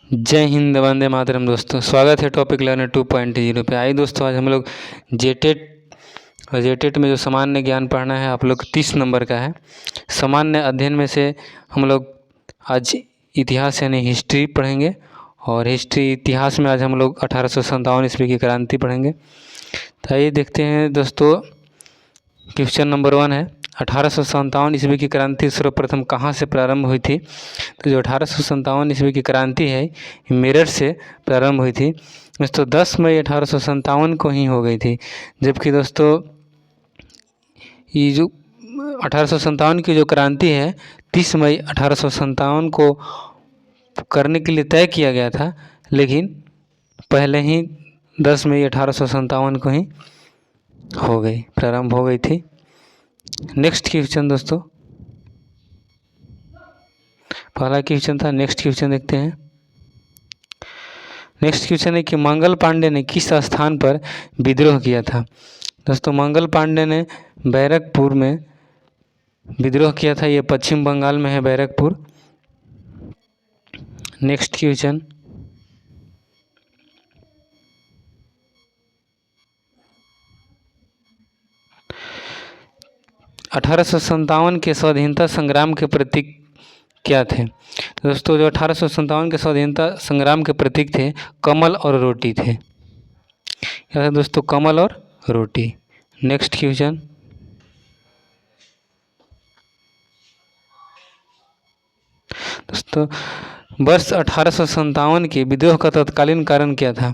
जय हिंद, वंदे मातरम। दोस्तों स्वागत है टॉपिक लर्नर 2.0 पे। आइए दोस्तों, आज हम लोग जेटेट और जेटेट में जो सामान्य ज्ञान पढ़ना है आप लोग 30 नंबर का है। सामान्य अध्ययन में से हम लोग आज इतिहास यानी हिस्ट्री पढ़ेंगे और हिस्ट्री इतिहास में आज हम लोग 1857 ईस्वी की क्रांति पढ़ेंगे। तो आइए देखते हैं दोस्तों, क्वेश्चन नंबर 1 है 1857 ईस्वी की क्रांति सर्वप्रथम कहाँ से प्रारंभ हुई थी। तो जो 1857 ईस्वी की क्रांति है मेरठ से प्रारंभ हुई थी। दोस्तों 10 मई 1857 को ही हो गई थी, जबकि दोस्तों ये जो 1857 की जो क्रांति है 30 मई 1857 को करने के लिए तय किया गया था, लेकिन पहले ही 10 मई 1857 को ही प्रारंभ हो गई थी। नेक्स्ट क्वेश्चन दोस्तों, पहला क्वेश्चन था। नेक्स्ट क्वेश्चन देखते हैं। नेक्स्ट क्वेश्चन है कि मंगल पांडे ने किस स्थान पर विद्रोह किया था। दोस्तों मंगल पांडे ने बैरकपुर में विद्रोह किया था। ये पश्चिम बंगाल में है बैरकपुर। नेक्स्ट क्वेश्चन, अठारह के स्वाधीनता संग्राम के प्रतीक क्या थे। दोस्तों जो 1857 के स्वाधीनता संग्राम के प्रतीक थे कमल और रोटी थे। क्या था दोस्तों? कमल और रोटी। नेक्स्ट क्वेश्चन, दोस्तों वर्ष 1857 के विद्रोह का तत्कालीन कारण क्या था।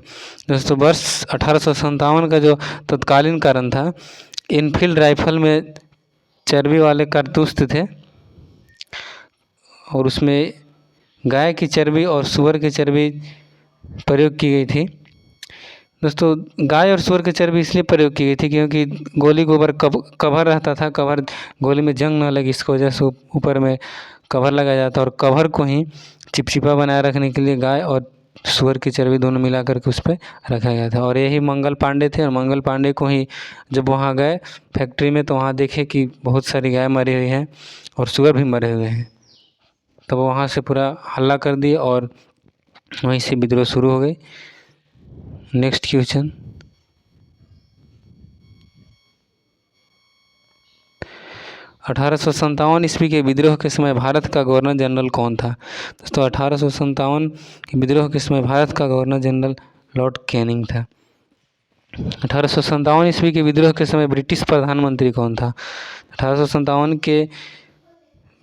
दोस्तों वर्ष 1857 का जो तत्कालीन कारण था, इनफील्ड राइफल में चर्बी वाले कारतूस थे और उसमें गाय की चर्बी और सूअर की चर्बी प्रयोग की गई थी। दोस्तों गाय और सूअर की चर्बी इसलिए प्रयोग की गई थी क्योंकि गोली गोबर कवर रहता था, कवर गोली में जंग ना लगे, इसकी वजह से ऊपर में कवर लगाया जाता और कवर को ही चिपचिपा बनाए रखने के लिए गाय और सूअर की चर्बी दोनों मिला करके उस पर रखा गया था। और यही मंगल पांडे थे और मंगल पांडे को ही जब वहाँ गए फैक्ट्री में तो वहाँ देखे कि बहुत सारी गाय मरी हुई हैं और सूअर भी मरे हुए हैं, तब वहाँ से पूरा हल्ला कर दिए और वहीं से विद्रोह शुरू हो गई। नेक्स्ट क्वेश्चन, अठारह ईस्वी के विद्रोह के समय भारत का गवर्नर जनरल कौन था। दोस्तों 1857 के विद्रोह के समय भारत का गवर्नर जनरल लॉर्ड कैनिंग था। 1857 ईस्वी के विद्रोह के समय ब्रिटिश प्रधानमंत्री कौन था। 1857 के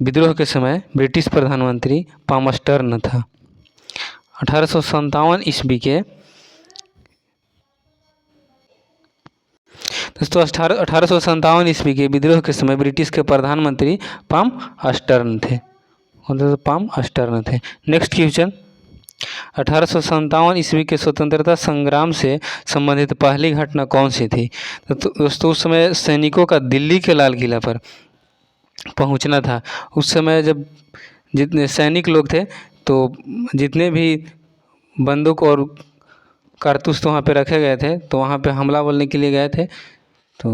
विद्रोह के समय ब्रिटिश प्रधानमंत्री पामस्टर्न था। 1857 ईस्वी के दोस्तों 1857 ईस्वी के विद्रोह के समय ब्रिटिश के प्रधानमंत्री पाम अस्टर्न थे। पाम अस्टर्न थे। नेक्स्ट क्वेश्चन, 1857 ईस्वी के स्वतंत्रता संग्राम से संबंधित पहली घटना कौन सी थी। तो दोस्तों उस समय सैनिकों का दिल्ली के लाल किला पर पहुंचना था। उस समय जब जितने सैनिक लोग थे तो जितने भी बंदूक और कारतूस तो वहाँ पे रखे गए थे, तो वहाँ पे हमला बोलने के लिए गए थे। तो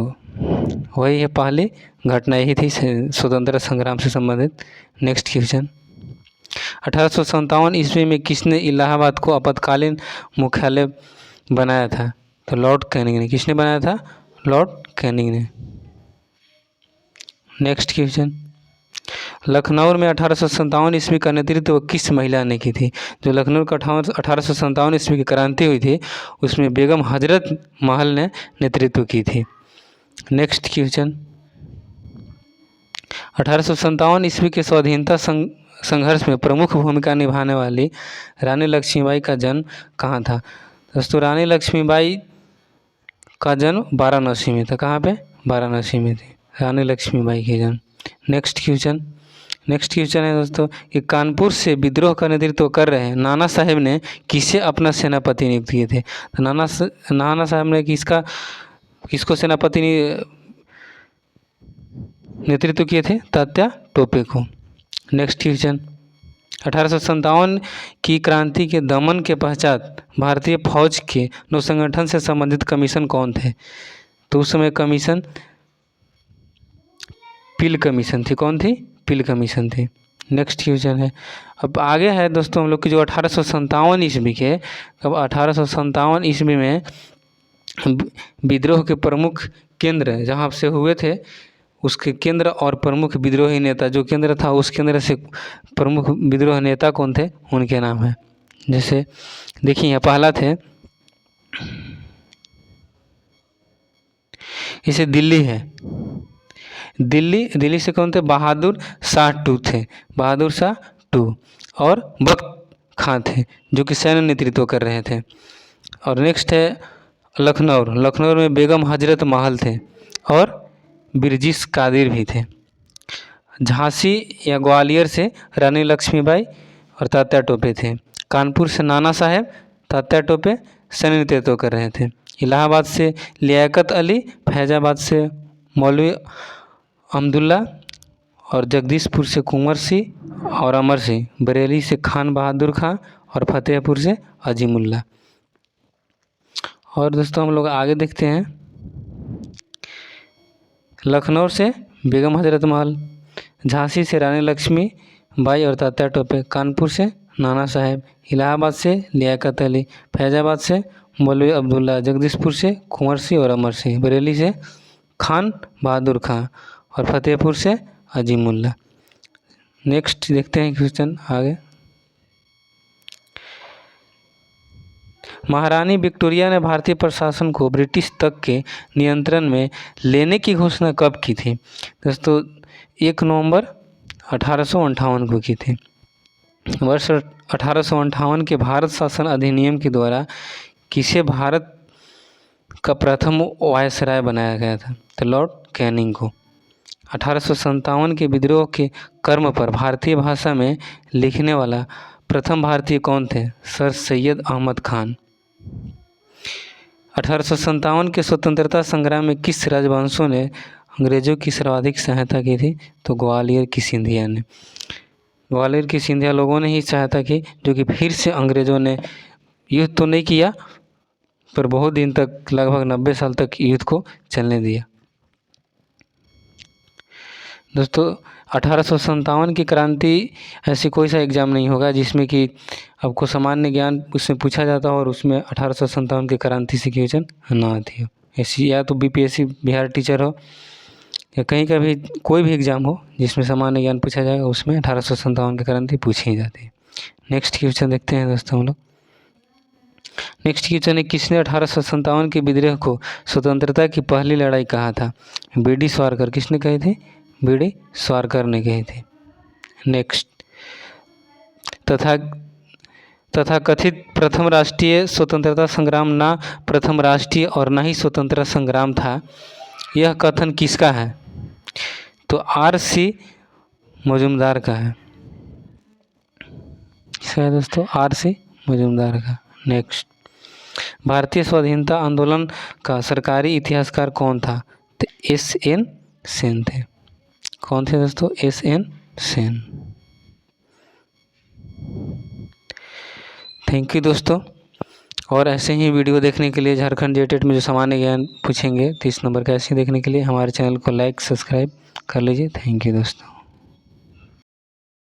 वही है पहली घटना, यही थी स्वतंत्रता संग्राम से संबंधित। नेक्स्ट क्वेश्चन, 1857 ईस्वी में किसने इलाहाबाद को आपातकालीन मुख्यालय बनाया था। तो लॉर्ड कैनिंग ने। किसने बनाया था? लॉर्ड कैनिंग ने। नेक्स्ट क्वेश्चन, लखनऊ में 1857 ईस्वी का नेतृत्व किस महिला ने की थी। जो लखनऊ का 1857 ईस्वी की क्रांति हुई थी उसमें बेगम हजरत महल ने नेतृत्व की थी। नेक्स्ट क्वेश्चन, 1857 ईस्वी के स्वाधीनता संघर्ष में प्रमुख भूमिका निभाने वाली रानी लक्ष्मीबाई का जन्म कहाँ था। दोस्तों रानी लक्ष्मीबाई का जन्म वाराणसी में था। कहाँ पे? वाराणसी में थी रानी लक्ष्मीबाई के जन्म। नेक्स्ट क्वेश्चन है दोस्तों कि कानपुर से विद्रोह का नेतृत्व कर रहे नाना साहेब ने किसे अपना सेनापति नियुक्त किए थे। तो नाना साहब ने किसको सेनापति नेतृत्व किए थे? तात्या टोपे को। नेक्स्ट क्वेश्चन, 1857 की क्रांति के दमन के पश्चात भारतीय फौज के नौसंगठन से संबंधित कमीशन कौन थे। तो उस समय कमीशन पिल कमीशन थी। कौन थी? पिल कमीशन थी। नेक्स्ट क्वेश्चन है, अब आगे है दोस्तों हम लोग की जो 1857 ईस्वी के, अब 1857 ईस्वी में विद्रोह के प्रमुख केंद्र जहाँ से हुए थे, उसके केंद्र और प्रमुख विद्रोही नेता, जो केंद्र था उस केंद्र से प्रमुख विद्रोह नेता कौन थे, उनके नाम है। जैसे देखिए यहाँ पहला थे, इसे दिल्ली है, दिल्ली से कौन थे, बहादुर शाह टू थे, बहादुर शाह टू, और बख्त खां थे जो कि सैन्य नेतृत्व कर रहे थे। और नेक्स्ट है लखनऊ में बेगम हजरत महल थे और बिरजिस कादिर भी थे। झांसी या ग्वालियर से रानी लक्ष्मीबाई और तात्या टोपे थे। कानपुर से नाना साहेब, तात्या टोपे सैन्य नेतृत्व कर रहे थे। इलाहाबाद से लियाकत अली, फैजाबाद से मौलवी अहमदुल्ला और जगदीशपुर से कुंवर सिंह और अमर सिंह, बरेली से खान बहादुर खां और फतेहपुर से अजीमुल्ला। और दोस्तों हम लोग आगे देखते हैं, लखनऊ से बेगम हजरत महल, झांसी से रानी लक्ष्मी बाई और तात्या टोपे, कानपुर से नाना साहेब, इलाहाबाद से लियाकत अली, फैजाबाद से मौलवी अब्दुल्ला, जगदीशपुर से कुंवर सिंह और अमर सिंह, बरेली से खान बहादुर खां और फतेहपुर से अजीमुल्ला। नेक्स्ट देखते हैं क्वेश्चन आगे, महारानी विक्टोरिया ने भारतीय प्रशासन को ब्रिटिश तक के नियंत्रण में लेने की घोषणा कब की थी? दोस्तों 1 नवंबर 1858 को की थी। वर्ष 1858 के भारत शासन अधिनियम के द्वारा किसे भारत का प्रथम वायसराय बनाया गया था? तो लॉर्ड कैनिंग को। 1857 के विद्रोह के कर्म पर भारतीय भाषा में लिखने वाला प्रथम भारतीय कौन थे? सर सैयद अहमद खान। 1857 के स्वतंत्रता संग्राम में किस राजवंशों ने अंग्रेजों की सर्वाधिक सहायता की थी? तो ग्वालियर की सिंधिया ने। ग्वालियर की सिंधिया लोगों ने ही सहायता की, जो कि फिर से अंग्रेज़ों ने युद्ध तो नहीं किया पर बहुत दिन तक, लगभग 90 साल तक युद्ध को चलने दिया। दोस्तों 1857 की क्रांति ऐसी कोई सा एग्ज़ाम नहीं होगा जिसमें कि आपको सामान्य ज्ञान उसमें पूछा जाता हो और उसमें 1857 की क्रांति से क्वेश्चन ना आती हो। ऐसी या तो बीपीएससी बिहार टीचर हो या कहीं का भी कोई भी एग्ज़ाम हो जिसमें सामान्य ज्ञान पूछा जाएगा, उसमें 1857 की क्रांति पूछी ही जाती है। नेक्स्ट क्वेश्चन देखते हैं दोस्तों हम लोग। नेक्स्ट क्वेश्चन है, किसने 1857 के विद्रोह को स्वतंत्रता की पहली लड़ाई कहा था? बीडी सावरकर। किसने कही थी? बीडी सावरकर ने कही थी। नेक्स्ट, तथाकथित प्रथम राष्ट्रीय स्वतंत्रता संग्राम ना प्रथम राष्ट्रीय और ना ही स्वतंत्रता संग्राम था, यह कथन किसका है? तो आर.सी. मजूमदार का है। किसका है दोस्तों? आर.सी. मजूमदार का। नेक्स्ट, भारतीय स्वाधीनता आंदोलन का सरकारी इतिहासकार कौन था? तो S.N. सेन थे। कौन थे दोस्तों? S.N. सेन। थैंक यू दोस्तों। और ऐसे ही वीडियो देखने के लिए, झारखंड जेटेट में जो सामान्य ज्ञान पूछेंगे 30 नंबर का, ऐसे देखने के लिए हमारे चैनल को लाइक सब्सक्राइब कर लीजिए। थैंक यू दोस्तों।